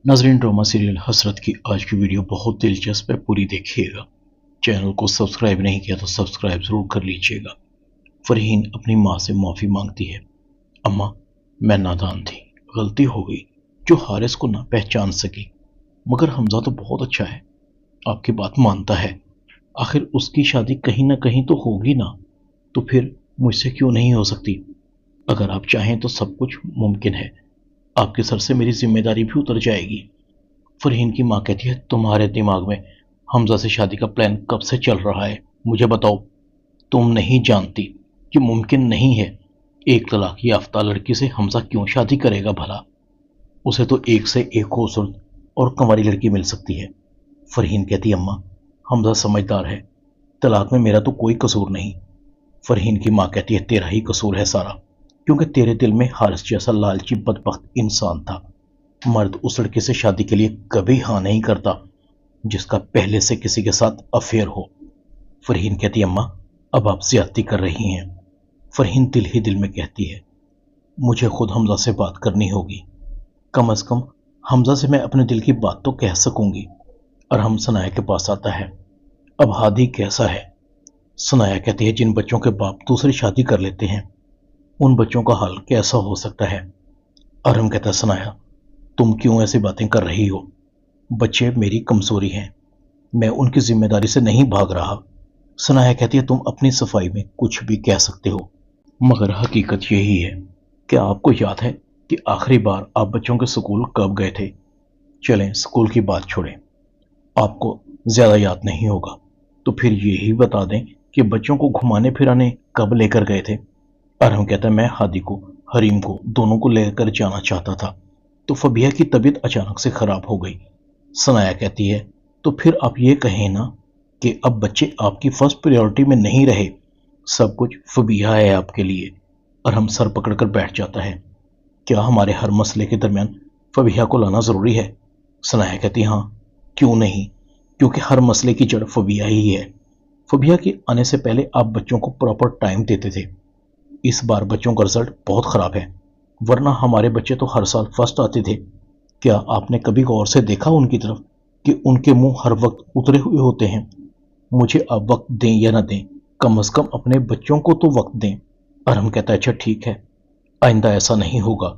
नाजरीन, drama serial हसरत की आज की वीडियो बहुत दिलचस्प है, पूरी देखिएगा। चैनल को सब्सक्राइब नहीं किया तो सब्सक्राइब जरूर कर लीजिएगा। फरहीन अपनी माँ से माफ़ी मांगती है। अम्मा, मैं नादान थी, गलती हो गई जो हारिस को ना पहचान सकी, मगर हमजा तो बहुत अच्छा है, आपकी बात मानता है। आखिर उसकी शादी कहीं ना कहीं तो होगी ना, तो फिर मुझसे क्यों नहीं हो सकती? अगर आप चाहें तो सब कुछ मुमकिन है, आपके सर से मेरी जिम्मेदारी भी उतर जाएगी। फरहीन की माँ कहती है, तुम्हारे दिमाग में हमजा से शादी का प्लान कब से चल रहा है, मुझे बताओ। तुम नहीं जानती कि मुमकिन नहीं है। एक तलाक याफ्ता लड़की से हमजा क्यों शादी करेगा भला? उसे तो एक से एक खूबसूरत और कंवारी लड़की मिल सकती है। फरहीन कहती, अम्मा, हमजा समझदार है, तलाक में मेरा तो कोई कसूर नहीं। फरहीन की माँ कहती है, तेरा ही कसूर है सारा, क्योंकि तेरे दिल में हारिस जैसा लालची बदबख्त इंसान था। मर्द उस लड़के से शादी के लिए कभी हाँ नहीं करता जिसका पहले से किसी के साथ अफेयर हो। फरहीन कहती, अम्मा, अब आप ज्यादती कर रही हैं। फरहीन दिल ही दिल में कहती है, मुझे खुद हमजा से बात करनी होगी, कम से कम हमजा से मैं अपने दिल की बात तो कह सकूंगी। और हम सनाया के पास आता है। अब हादी कैसा है? सनाया कहती है, जिन बच्चों के बाप दूसरी शादी कर लेते हैं उन बच्चों का हाल कैसा हो सकता है? अरहम कहता है, सनाया, तुम क्यों ऐसी बातें कर रही हो? बच्चे मेरी कमजोरी हैं, मैं उनकी जिम्मेदारी से नहीं भाग रहा। सनाया कहती है, तुम अपनी सफाई में कुछ भी कह सकते हो, मगर हकीकत यही है। क्या आपको याद है कि आखिरी बार आप बच्चों के स्कूल कब गए थे? चलें, स्कूल की बात छोड़ें, आपको ज्यादा याद नहीं होगा, तो फिर यही बता दें कि बच्चों को घुमाने फिराने कब लेकर गए थे? अरहम कहता है, मैं हादी को, हरीम को, दोनों को लेकर जाना चाहता था, तो फबिया की तबीयत अचानक से खराब हो गई। सनाया कहती है, तो फिर आप ये कहें ना कि अब बच्चे आपकी फर्स्ट प्रायोरिटी में नहीं रहे, सब कुछ फबिया है आपके लिए। और हम सर पकड़कर बैठ जाता है। क्या हमारे हर मसले के दरमियान फबिया को लाना जरूरी है? सनाया कहती, हाँ, क्यों नहीं, क्योंकि हर मसले की जड़ फबिया ही है। फबिया के आने से पहले आप बच्चों को प्रॉपर टाइम देते थे। इस बार बच्चों का रिजल्ट बहुत खराब है, वरना हमारे बच्चे तो हर साल फर्स्ट आते थे। क्या आपने कभी गौर से देखा उनकी तरफ कि उनके मुंह हर वक्त उतरे हुए होते हैं? मुझे अब वक्त दें या ना दें, कम से कम अपने बच्चों को तो वक्त दें। अरहम कहता है, अच्छा ठीक है, आइंदा ऐसा नहीं होगा।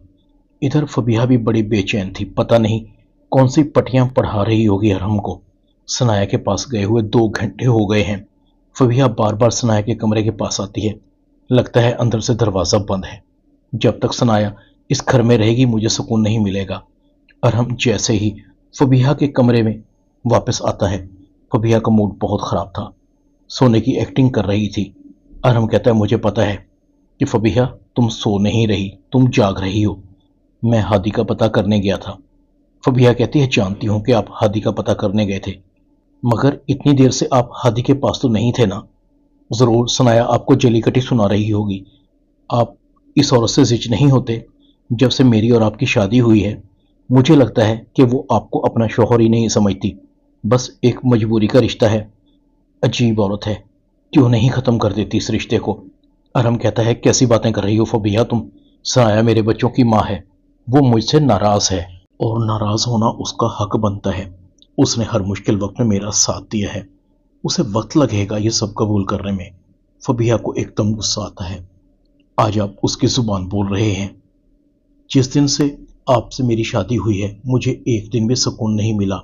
इधर फबिहा भी बड़ी बेचैन थी, पता नहीं कौन सी पटियां पढ़ा रही होगी अरहम को। सनाया के पास गए हुए 2 घंटे हो गए हैं। फबिहा बार बार सनाया के कमरे के पास आती है, लगता है अंदर से दरवाजा बंद है। जब तक सनाया इस घर में रहेगी मुझे सुकून नहीं मिलेगा। अरहम जैसे ही फबिहा के कमरे में वापस आता है, फबिहा का मूड बहुत खराब था, सोने की एक्टिंग कर रही थी। अरहम कहता है, मुझे पता है कि फबिहा तुम सो नहीं रही, तुम जाग रही हो। मैं हादी का पता करने गया था। फबिहा कहती है, जानती हूं कि आप हादी का पता करने गए थे, मगर इतनी देर से आप हादी के पास तो नहीं थे ना? जरूर सनाया आपको जली कटी सुना रही होगी। आप इस औरत से जिच नहीं होते? जब से मेरी और आपकी शादी हुई है मुझे लगता है कि वो आपको अपना शौहर ही नहीं समझती, बस एक मजबूरी का रिश्ता है। अजीब औरत है, क्यों नहीं खत्म कर देती इस रिश्ते को? अरहम कहता है, कैसी बातें कर रही हो फबिहा तुम? सनाया मेरे बच्चों की माँ है, वो मुझसे नाराज है, और नाराज होना उसका हक बनता है। उसने हर मुश्किल वक्त में मेरा साथ दिया है, उसे वक्त लगेगा ये सब कबूल करने में। फबिहा को एकदम गुस्सा आता है, आज आप उसकी जुबान बोल रहे हैं। जिस दिन से आपसे मेरी शादी हुई है मुझे एक दिन भी सुकून नहीं मिला।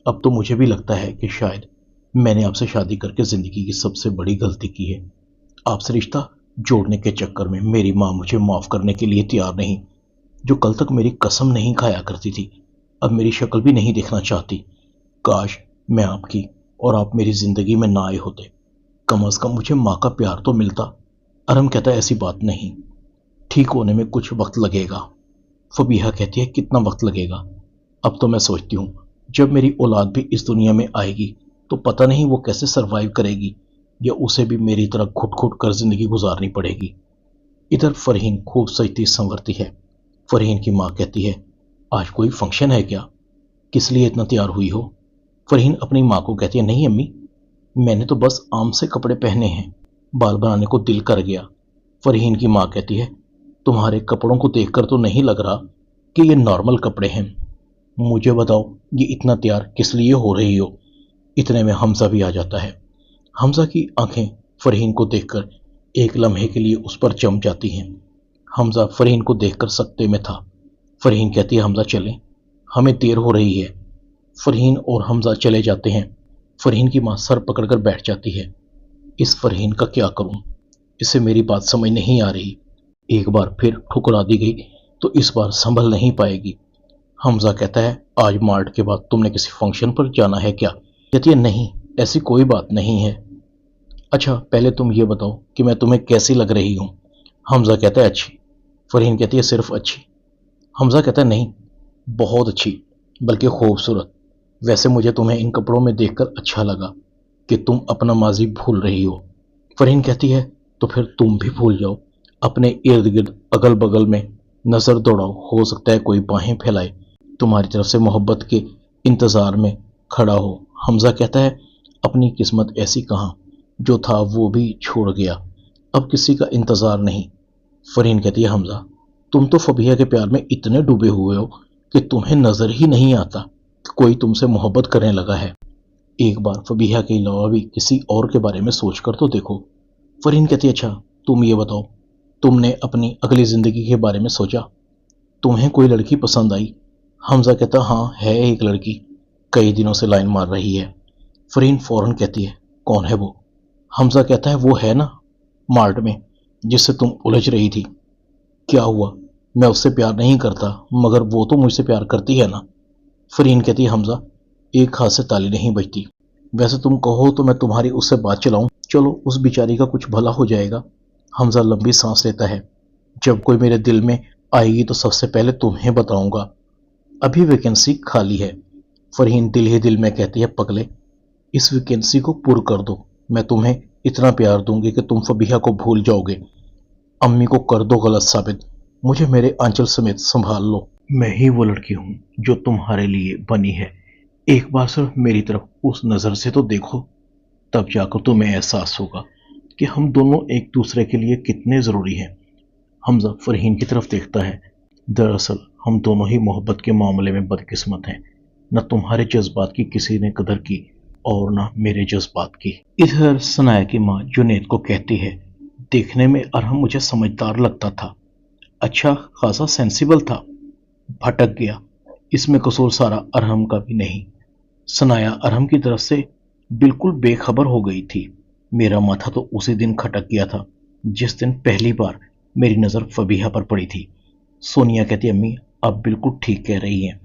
अब तो मुझे भी लगता है कि शायद मैंने आपसे शादी करके जिंदगी की सबसे बड़ी गलती की है। आपसे रिश्ता जोड़ने के चक्कर में मेरी माँ मुझे माफ करने के लिए तैयार नहीं, जो कल तक मेरी कसम नहीं खाया करती थी, अब मेरी शक्ल भी नहीं देखना चाहती। काश मैं आपकी और आप मेरी जिंदगी में ना आए होते, कम से कम मुझे माँ का प्यार तो मिलता। अरम कहता है, ऐसी बात नहीं, ठीक होने में कुछ वक्त लगेगा। फबीहा कहती है, कितना वक्त लगेगा? अब तो मैं सोचती हूँ जब मेरी औलाद भी इस दुनिया में आएगी तो पता नहीं वो कैसे सरवाइव करेगी, या उसे भी मेरी तरह घुट घुट कर जिंदगी गुजारनी पड़ेगी। इधर फरहीन खूब सजती संवरती है। फरहीन की माँ कहती है, आज कोई फंक्शन है क्या? किस लिए इतना तैयार हुई हो? फरहीन अपनी माँ को कहती है, नहीं अम्मी, मैंने तो बस आम से कपड़े पहने हैं, बाल बनाने को दिल कर गया। फरहीन की माँ कहती है, तुम्हारे कपड़ों को देखकर तो नहीं लग रहा कि ये नॉर्मल कपड़े हैं। مجھے بتاؤ یہ اتنا تیار کس لیے ہو رہی ہو؟ اتنے میں حمزہ بھی آ جاتا ہے۔ حمزہ کی آنکھیں فرحین کو دیکھ کر ایک لمحے کے لیے اس پر جم جاتی ہیں۔ حمزہ فرحین کو دیکھ کر سکتے میں تھا۔ فرحین کہتی ہے حمزہ چلیں، ہمیں دیر ہو رہی ہے۔ فرحین اور حمزہ چلے جاتے ہیں۔ فرحین کی ماں سر پکڑ کر بیٹھ جاتی ہے۔ اس فرحین کا کیا کروں؟ اسے میری بات سمجھ نہیں آ رہی۔ ایک بار پھر ٹھکرا دی گئی تو اس بار سنبھل نہیں پائے گی۔ حمزہ کہتا ہے آج مارٹ کے بعد تم نے کسی فنکشن پر جانا ہے کیا؟ کہتی ہے نہیں، ایسی کوئی بات نہیں ہے۔ اچھا پہلے تم یہ بتاؤ کہ میں تمہیں کیسی لگ رہی ہوں؟ حمزہ کہتا ہے اچھی۔ فرحین کہتی ہے صرف اچھی؟ حمزہ کہتا ہے نہیں، بہت اچھی، بلکہ خوبصورت۔ ویسے مجھے تمہیں ان کپڑوں میں دیکھ کر اچھا لگا کہ تم اپنا ماضی بھول رہی ہو۔ فرحین کہتی ہے تو پھر تم بھی بھول جاؤ، اپنے ارد گرد اگل بگل میں نظر دوڑاؤ، ہو سکتا ہے کوئی باہیں پھیلائے، تمہاری طرف سے محبت کے انتظار میں کھڑا ہو۔ حمزہ کہتا ہے اپنی قسمت ایسی کہاں، جو تھا وہ بھی چھوڑ گیا، اب کسی کا انتظار نہیں۔ فرحین کہتی ہے حمزہ تم تو فبیہہ کے پیار میں اتنے ڈوبے ہوئے ہو کہ تمہیں نظر ہی نہیں آتا کہ کوئی تم سے محبت کرنے لگا ہے۔ ایک بار فبیہہ کے علاوہ بھی کسی اور کے بارے میں سوچ کر تو دیکھو۔ فرحین کہتی ہے اچھا تم یہ بتاؤ، تم نے اپنی اگلی زندگی کے بارے میں سوچا؟ تمہیں کوئی لڑکی پسند آئی؟ حمزہ کہتا ہاں ہے ایک لڑکی، کئی دنوں سے لائن مار رہی ہے۔ فرحین فوراً کہتی ہے کون ہے وہ؟ حمزہ کہتا ہے وہ ہے نا مارٹ میں جس سے تم الجھ رہی تھی۔ کیا ہوا؟ میں اس سے پیار نہیں کرتا مگر وہ تو مجھ سے پیار کرتی ہے نا۔ فرحین کہتی ہے حمزہ ایک ہاتھ سے تالی نہیں بجتی، ویسے تم کہو تو میں تمہاری اس سے بات چلاؤں، چلو اس بیچاری کا کچھ بھلا ہو جائے گا۔ حمزہ لمبی سانس لیتا ہے جب کوئی میرے دل میں آئے گی تو سب سے پہلے تمہیں بتاؤں گا، ابھی ویکنسی خالی ہے۔ فرحین دل ہی دل میں کہتی ہے پگلے اس ویکنسی کو پر کر دو، میں تمہیں اتنا پیار دوں گی کہ تم فبیہہ کو بھول جاؤ گے، امی کو کر دو غلط ثابت، مجھے میرے آنچل سمیت سنبھال لو، میں ہی وہ لڑکی ہوں جو تمہارے لیے بنی ہے، ایک بار صرف میری طرف اس نظر سے تو دیکھو، تب جا کر تمہیں احساس ہوگا کہ ہم دونوں ایک دوسرے کے لیے کتنے ضروری ہیں۔ حمزہ فرحین کی طرف دیکھتا ہے دراصل ہم دونوں ہی محبت کے معاملے میں بدقسمت ہیں، نہ تمہارے جذبات کی کسی نے قدر کی اور نہ میرے جذبات کی۔ ادھر ثنایا کی ماں جنید کو کہتی ہے دیکھنے میں ارحم مجھے سمجھدار لگتا تھا، اچھا خاصا سینسیبل تھا، بھٹک گیا، اس میں قصور سارا ارحم کا بھی نہیں۔ ثنایا ارحم کی طرف سے بالکل بے خبر ہو گئی تھی، میرا ماتھا تو اسی دن کھٹک گیا تھا جس دن پہلی بار میری نظر فبیہہ پر پڑی تھی۔ سونیا کہتی امی آپ بالکل ٹھیک کہہ رہی ہیں،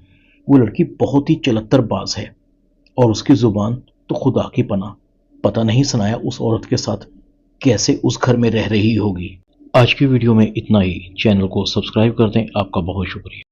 وہ لڑکی بہت ہی چلتر باز ہے اور اس کی زبان تو خدا کی پناہ، پتہ نہیں ثنایا اس عورت کے ساتھ کیسے اس گھر میں رہ رہی ہوگی۔ آج کی ویڈیو میں اتنا ہی، چینل کو سبسکرائب کر دیں، آپ کا بہت شکریہ۔